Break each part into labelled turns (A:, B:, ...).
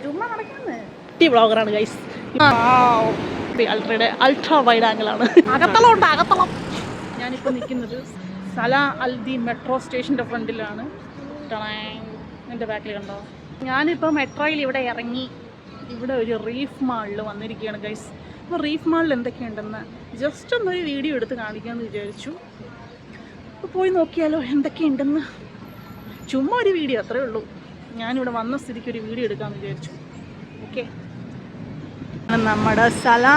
A: ചുമ്മാ നടക്കുന്നത് വ്ളോഗറാണ് ഗൈസ്. അൾട്രാ വൈഡ് ആംഗിളാണ്. അകത്തളം. ഞാനിപ്പോൾ നിൽക്കുന്നത് സലാ അൽദീൻ മെട്രോ സ്റ്റേഷൻ്റെ ഫ്രണ്ടിലാണ്. എൻ്റെ ബാക്കിൽ കണ്ടോ? ഞാനിപ്പോൾ മെട്രോയിൽ ഇവിടെ ഇറങ്ങി ഇവിടെ ഒരു റീഫ് മാളിൽ വന്നിരിക്കുകയാണ് ഗൈസ്. അപ്പോൾ റീഫ് മാളിൽ എന്തൊക്കെയുണ്ടെന്ന് ജസ്റ്റ് ഒന്നൊരു വീഡിയോ എടുത്ത് കാണിക്കാമെന്ന് വിചാരിച്ചു. അപ്പോൾ പോയി നോക്കിയാലോ എന്തൊക്കെയുണ്ടെന്ന്. ചുമ്മാ ഒരു വീഡിയോ, അത്രേ ഉള്ളൂ. ഞാനിവിടെ വന്ന സ്ഥിതിക്ക് ഒരു വീഡിയോ എടുക്കാമെന്ന് വിചാരിച്ചു. ഓക്കെ, നമ്മുടെ സലാ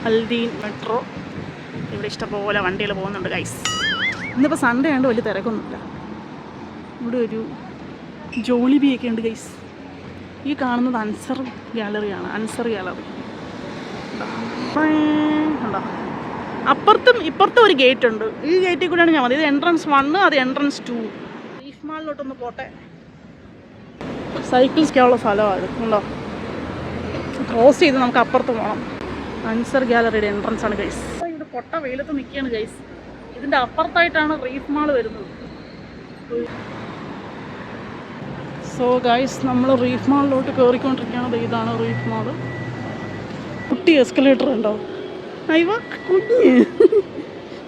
A: അൽദീൻ മെട്രോ. ഇവിടെ ഇഷ്ടംപോലെ വണ്ടികൾ പോകുന്നുണ്ട് ഗൈസ്. ഇന്നിപ്പോൾ സൺഡേ ആയതുകൊണ്ട് വലിയ തിരക്കൊന്നുമില്ല. ഇവിടെ ഒരു ജോളിബിയൊക്കെ ഉണ്ട് ഗൈസ്. ഈ കാണുന്നത് അൻസർ ഗാലറിയാണ്. അൻസർ ഗാലറി ഉണ്ടോ? അപ്പുറത്തും ഇപ്പുറത്തും ഒരു ഗേറ്റ് ഉണ്ട്. ഈ ഗേറ്റിൽ കൂടെയാണ് ഞാൻ വന്നത്. ഇത് എൻട്രൻസ് 1, അത് എൻട്രൻസ് 2. റീഫ് മാളിലോട്ടൊന്ന് പോട്ടെ. സൈക്കിൾസിനുള്ള സ്ഥലമാണ് ഉണ്ടോ? ക്രോസ് ചെയ്ത് നമുക്ക് അപ്പുറത്ത് പോകണം. അൻസർ ഗാലറിയുടെ എൻട്രൻസ് ആണ് ഗൈസ്. ഇവിടെ പൊട്ട വെയിലത്ത് നിൽക്കുകയാണ് ഗൈസ്. ഇതിൻ്റെ അപ്പുറത്തായിട്ടാണ് റീഫ് മാൾ വരുന്നത്. സോ ഗൈസ്, നമ്മൾ റീഫ് മാളിലോട്ട് കയറിക്കൊണ്ടിരിക്കുകയാണ്. ഇതാണ് റീഫ് മാൾ. കുട്ടി എസ്കലേറ്റർ ഉണ്ടോ? അയ്യ കുഞ്ഞ്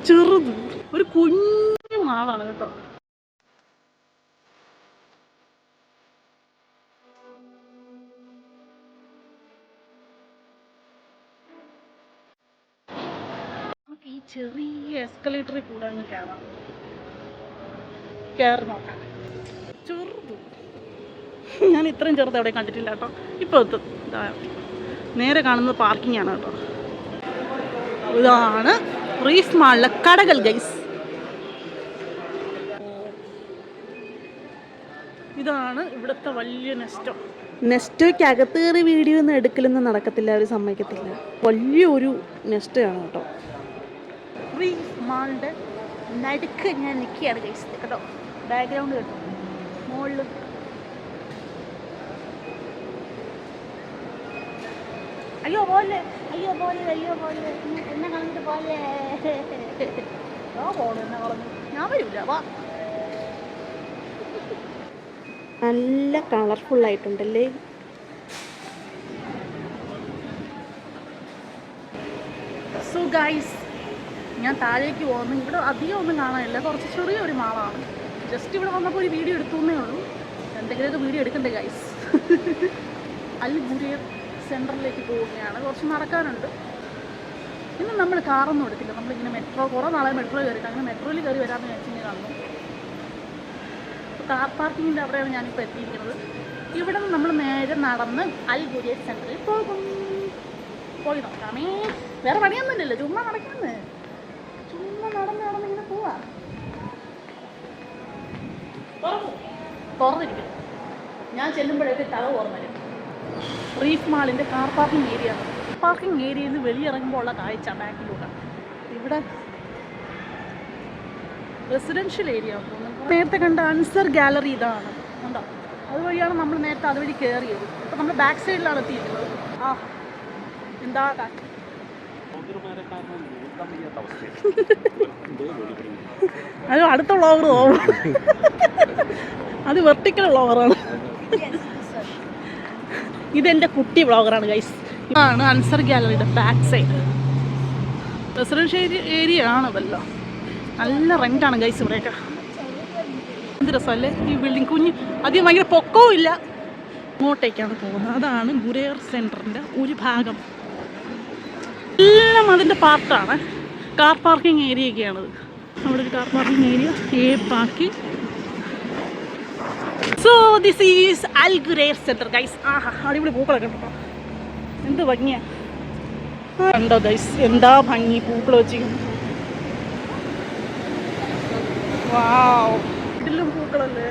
A: ചെറുത് ഒരു കുഞ്ഞു മാളാണ് കേട്ടോ. ഈ ചെറിയ എസ്കലേറ്ററിൽ കൂടെ അങ്ങ് കയറാം. കയറി നോക്കാം. ചെറുത് ഞാൻ ഇത്രയും ചെറുത് എവിടെ കണ്ടിട്ടില്ല കേട്ടോ. ഇപ്പോൾ എത്തും. നേരെ കാണുന്നത് പാർക്കിംഗ് ആണ് കേട്ടോ. ഇതാണ് റീഫ് മാളിലെ കടകൾ ഗൈസ്. ഇതാണ് ഇവിടുത്തെ വലിയ നെസ്റ്റോ. നെസ്റ്റോയ്ക്ക് അകത്ത് കയറി വീഡിയോ ഒന്നും എടുക്കലൊന്നും നടക്കത്തില്ല, അവർ സമ്മതിക്കത്തില്ല. വലിയൊരു നെസ്റ്റോയാണ് കേട്ടോ. റീഫ് മാളിൻ്റെ നടുക്ക് ഞാൻ നിൽക്കുകയാണ് ഗൈസ്. കേട്ടോ ബാക്ക്ഗ്രൗണ്ട് കേട്ടോ. മുകളിൽ അയ്യോ പോലെ എന്നെ കളഞ്ഞിട്ട് പോലെ എന്നെ കളഞ്ഞു. ഞാൻ വരില്ല. വാ. നല്ല കളർഫുള്ളായിട്ടുണ്ടല്ലേ. സോ ഗൈസ്, ഞാൻ താഴേക്ക് പോകുന്നു. ഇവിടെ അധികം ഒന്നും കാണാനില്ല. കുറച്ച് ചെറിയൊരു മാളാണ്. ജസ്റ്റ് ഇവിടെ വന്നപ്പോൾ ഒരു വീഡിയോ എടുത്തുന്നേ ഉള്ളൂ. എന്തെങ്കിലുമൊക്കെ വീഡിയോ എടുക്കണ്ടേ ഗൈസ്. അൽ ഗുരേർ സെൻറ്ററിലേക്ക് പോവുകയാണ്. കുറച്ച് നടക്കാനുണ്ട്. ഇന്ന് നമ്മൾ കാറൊന്നും എടുത്തില്ല. നമ്മളിങ്ങനെ മെട്രോ, കുറേ നാളെ മെട്രോ കയറിയിട്ട് അങ്ങനെ മെട്രോയിൽ കയറി വരാമെന്ന് വെച്ചിങ്ങനെ കാണുന്നു. കാർ പാർക്കിങ്ങിൻ്റെ അവിടെയാണ് ഞാനിപ്പോൾ എത്തിയിരിക്കുന്നത്. ഇവിടെ നിന്ന് നമ്മൾ നേരെ നടന്ന് അൽ ഗുരേർ സെൻറ്ററിൽ പോകും. പോയി നോക്കാമേ. വേറെ പണിയൊന്നുമില്ലല്ലോ, ചുമ്മാ നടക്കാമെന്ന്. ചുമ്മാ നടന്നിങ്ങനെ പോവാ. തുറന്നിരിക്കും. ഞാൻ ചെല്ലുമ്പോഴേക്ക് തല തുറന്നു വരും. റീഫ് മാളിൻ്റെ കാർ പാർക്കിംഗ് ഏരിയ ആണ്. പാർക്കിംഗ് ഏരിയയിൽ നിന്ന് വെളിയിറങ്ങുമ്പോൾ ഉള്ള കാഴ്ച ബാക്കിലൂടെ. ഇവിടെ റെസിഡൻഷ്യൽ ഏരിയ ആണ് തോന്നുന്നു. നേരത്തെ കണ്ട അൻസർ ഗാലറി ഇതാണ് ഉണ്ടോ? അതുവഴിയാണ് നമ്മൾ നേരത്തെ അതുവഴി കയറിയത്. ഇപ്പം നമ്മൾ ബാക്ക് സൈഡിലാണ് എത്തിയിരിക്കുന്നത്. ആ എന്താ അത് അടുത്ത വ്ളോഗർ തോന്നും. അത് വെർട്ടിക്കൽ വ്ളോഗറാണ്. ഇതെൻ്റെ കുട്ടി വ്ളോഗറാണ് ഗൈസ്. ഇതാണ് അൻസർ ഗാലറിയുടെ ബാക്ക് സൈഡ്. റെസിഡൻഷ്യൽ ഏരിയ ആണതല്ലോ. നല്ല റെൻ്റാണ് ഗൈസ് ഇവിടെയൊക്കെ. എന്ത് രസമല്ലേ ഈ ബിൽഡിംഗ്. കുഞ്ഞ് അധികം ഭയങ്കര പൊക്കവും ഇല്ല. ഇങ്ങോട്ടേക്കാണ് പോകുന്നത്. അതാണ് ഗുരേർ സെൻറ്ററിൻ്റെ ഒരു ഭാഗം. എല്ലാം അതിൻ്റെ പാർട്ടാണ്. കാർ പാർക്കിംഗ് ഏരിയയൊക്കെയാണത്. അവിടെ ഒരു car parking area, A parking. So this is Al Ghurair centre guys. ആഹാ, അടിപൊളി പൂക്കളൊക്കെ ഉണ്ടോ? എന്ത് ഭംഗിയാ കണ്ടോ ഗൈസ്. എന്താ ഭംഗി പൂക്കൾ വെച്ചിരിക്കുന്നു. വാവ്, ഇതിലും പൂക്കളല്ലേ.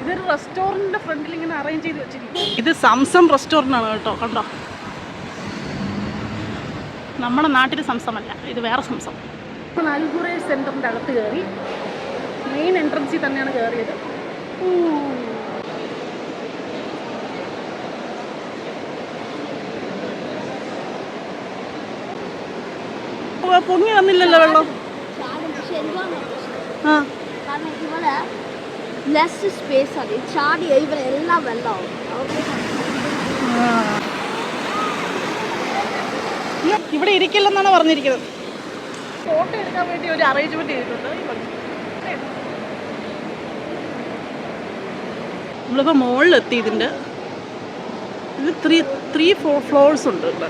A: ഇതൊരു റെസ്റ്റോറൻറ്റിൻ്റെ ഫ്രണ്ടിൽ ഇങ്ങനെ അറേഞ്ച് ചെയ്ത് വെച്ചിരിക്കും. ഇത് സംസം റെസ്റ്റോറൻ്റ് ആണ് കേട്ടോ. കണ്ടോ, നമ്മുടെ നാട്ടിൽ സംസമല്ല, ഇത് വേറെ സംസം. ഇപ്പം അൽ ഗുരേർ സെൻറ്ററിൻ്റെ അകത്ത് കയറി. മെയിൻ എൻട്രൻസിൽ തന്നെയാണ് കയറിയത്. പൊങ്ങി വന്നില്ലല്ലോ വെള്ളം. ആ
B: ലെസ് സ്പേസ് ആണ് ചാടി ഇവരെല്ലാം വെള്ളമാവും.
A: ഇവിടെ ഇരിക്കില്ലെന്നാണ് പറഞ്ഞിരിക്കുന്നത്. ഫോട്ടോ എടുക്കാൻ വേണ്ടി ഒരു അറേഞ്ച്മെന്റ് ചെയ്തിട്ടുണ്ട്. നമ്മളിപ്പോൾ മുകളിലെത്തി. ഇതിൻ്റെ ഇത് 3-4 ഫ്ലോർസ് ഉണ്ട് ഇവിടെ.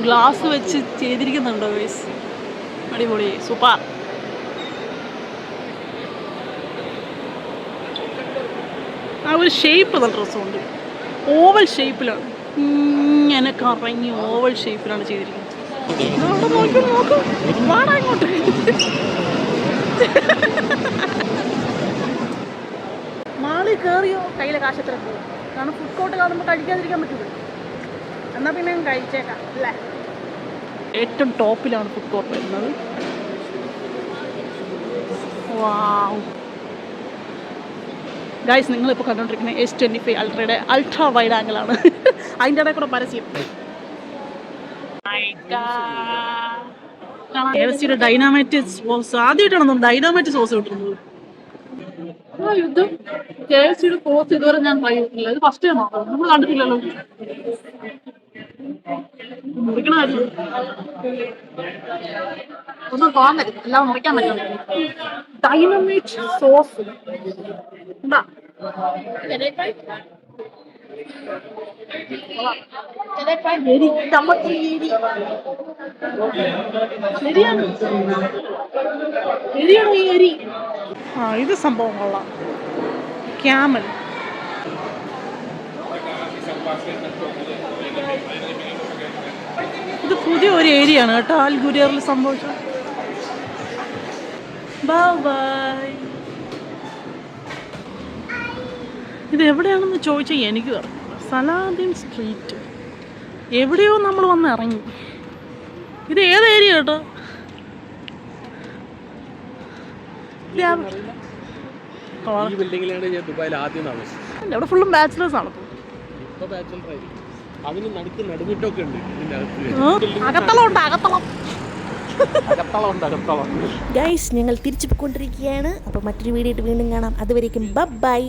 A: ഗ്ലാസ് വെച്ച് ചെയ്തിരിക്കുന്നുണ്ടോ ഗൈസ്? അടിപൊളി, സൂപ്പർ. ആ ഒരു ഷേപ്പ് നല്ല രസമുണ്ട്. ഓവൽ ഷേപ്പിലാണ്, ഇങ്ങനെ കറങ്ങി ഓവൽ ഷേപ്പിലാണ് ചെയ്തിരിക്കുന്നത്. ഇങ്ങോട്ട് മാളിൽ കയറിയോ കയ്യിലെ കാശത്ര പോകും. കാരണം ഫുഡ് കോർട്ട് കാണുമ്പോൾ കഴിക്കാതിരിക്കാൻ പറ്റില്ല. എന്നാൽ പിന്നെ കഴിച്ചേക്കാം അല്ലേ. ഏറ്റവും ടോപ്പിലാണ് ഫുഡ് കോർട്ട് വരുന്നത്. വാവ് ഗൈസ്, നിങ്ങളിപ്പോൾ കണ്ടുകൊണ്ടിരിക്കുന്നത് S25 അൾട്രയുടെ അൾട്രാ വൈഡ് ആംഗിളാണ്. അതിൻ്റെ ഇടയിൽ കൂടെ പരസ്യം. KFCയുടെ ഡൈനാമൈറ്റ് സോസ് ആദ്യമായിട്ടാണ് ഡൈനാമൈറ്റ് സോസ് കിട്ടുന്നത്. ഇത് KFCയുടെ സോസ് ഇതുവരെ ഞാൻ ട്രൈ ചെയ്തിട്ടില്ല. ഇത് ഫസ്റ്റ് ടൈം ആണോ? നമ്മൾ കണ്ടിട്ടില്ലല്ലോ. മുറിക്കണമായിരുന്നു. ഒന്നും തോന്നാൻ പറ്റും, എല്ലാം മുറിക്കാൻ പറ്റും. ഡൈനാമൈറ്റ് സോസ് എന്താ ഇത് സംഭവം കൊള്ളാം. ക്യാമൽ ഇത് പുതിയ ഒരു ഏരിയ ആണ് കേട്ടോ, അൽ ഗുരിയറിൽ സംഭവിച്ചത്. ബൈ. ഇത് എവിടെയാണെന്ന് ചോദിച്ചാൽ എനിക്ക് അറിയില്ല. സലാദിൻ സ്ട്രീറ്റ് എവിടെയോ നമ്മൾ വന്ന് ഇറങ്ങി. ഇത് ഏത് ഏരിയ കേട്ടോ? ഇവിടെ ഫുള്ളും ബാച്ചിലേഴ്സ് ആണ്.
C: ഗൈസ്, ഞങ്ങൾ തിരിച്ചു പോയിക്കൊണ്ടിരിക്കുകയാണ്. അപ്പോൾ മറ്റൊരു വീഡിയോ വീണ്ടും കാണാം. അതുവരേക്കും ബൈ.